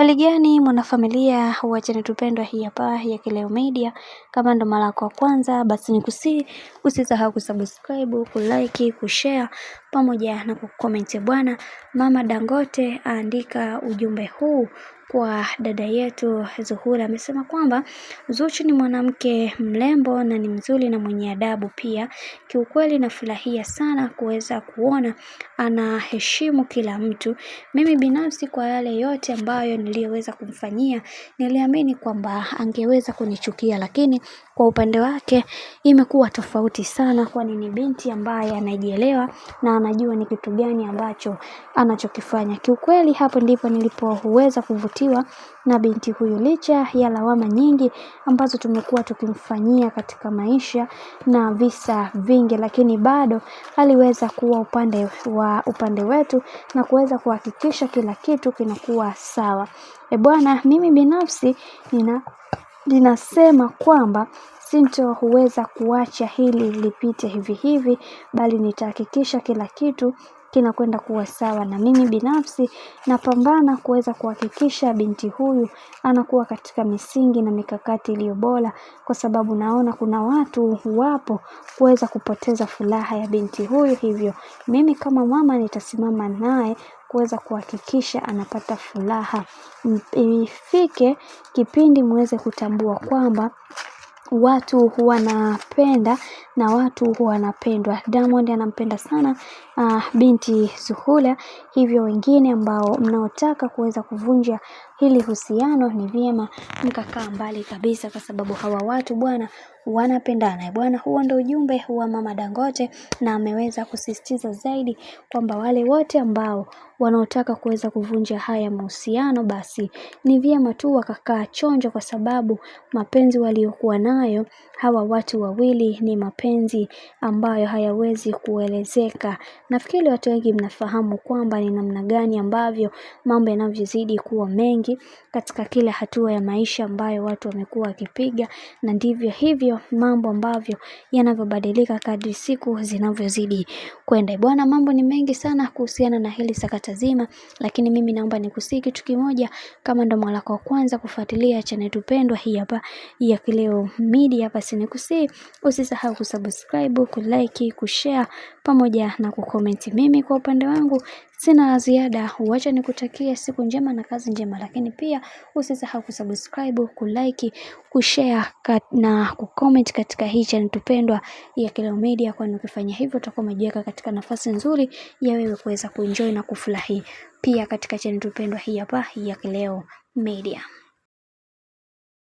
Hali gani mwanafamilia wa channel tupendwa hii hapa ya Kileo Media. Kama ndo mara yako ya kwanza basi usisahau kusubscribe, kulike, kushare pamoja na kucomment. Bwana Mama Dangote aandika ujumbe huu kwa dada yetu Zuhura. Amesema kwamba Zuchu ni mwanamke mrembo na ni mzuri na mwenye adabu pia. Kiukweli nafurahia sana kuweza kuona anaheshimu kila mtu. Mimi binafsi kwa yale yote ambayo niliyoweza kumfanyia, niliamini kwamba angeweza kunichukia, lakini kwa upande wake imekuwa tofauti sana, kwani ni binti ambaye anajielewa na anajua ni kitu gani ambacho anachokifanya. Kiukweli hapo ndipo nilipoweza kuvutiwa na binti huyu, licha ya lawama nyingi ambazo tumekuwa tukimfanyia katika maisha na visa vingi, lakini bado aliweza kuwa upande wetu na kuweza kuhakikisha kila kitu kinakuwa sawa. Bwana, mimi binafsi ninasema kwamba sintoweza kuacha hili lipite hivi hivi, bali nitahakikisha kila kitu kinakwenda kuwa sawa, na mimi binafsi napambana kuweza kuhakikisha binti huyu anakuwa katika misingi na mikakati iliyo bora, kwa sababu naona kuna watu wapo kuweza kupoteza furaha ya binti huyu. Hivyo mimi kama mama nitasimama naye kuweza kuhakikisha anapata furaha. Ifike kipindi muweze kutambua kwamba watu wanapenda na watu wanapendwa. Diamond anampenda sana binti Zuhura, hivyo wengine ambao mnaotaka kuweza kuvunja hili husiano ni vyema mkakaa mbali kabisa, kwa sababu hawa watu bwana wanapendana. Bwana, huo ndio ujumbe wa Mama Dangote, na ameweza kusisitiza zaidi kwamba wale wote ambao wanaotaka kuweza kuvunja haya mahusiano, basi ni vyema tu wakakaa chonjo, kwa sababu mapenzi waliokuwa nayo hawa watu wawili ni mapenzi ambayo hayawezi kuelezeka. Nafikiri watu wengi mnafahamu kwamba ni namna gani ambavyo mambo yanavyozidi kuwa mengi katika kila hatua ya maisha ambayo watu wamekuwa wakipiga, na ndivyo hivyo mambo ambavyo yanavyobadilika kadri siku zinavyozidi kwenda. Bwana, mambo ni mengi sana kuhusiana na hili sakata zima, lakini mimi naomba nikusii kitu kimoja. Kama ndo mara yako ya kwanza kufuatilia channel tupendwa hii hapa ya Kileo Media, basi nikusii usisahau kusubscribe, kulike, kushare pamoja na kucomment. Mimi kwa upande wangu sina la ziada, huacha nikutakia siku njema na kazi njema, lakini pia usisahau kusubscribe, kulike, kushare na kucomment katika hii channel tupendwa ya Kileo Media, kwani ukifanya hivyo utakuwa umejiweka katika nafasi nzuri ya wewe kuweza kuenjoy na kufurahi pia katika channel tupendwa hii hapa ya Kileo Media.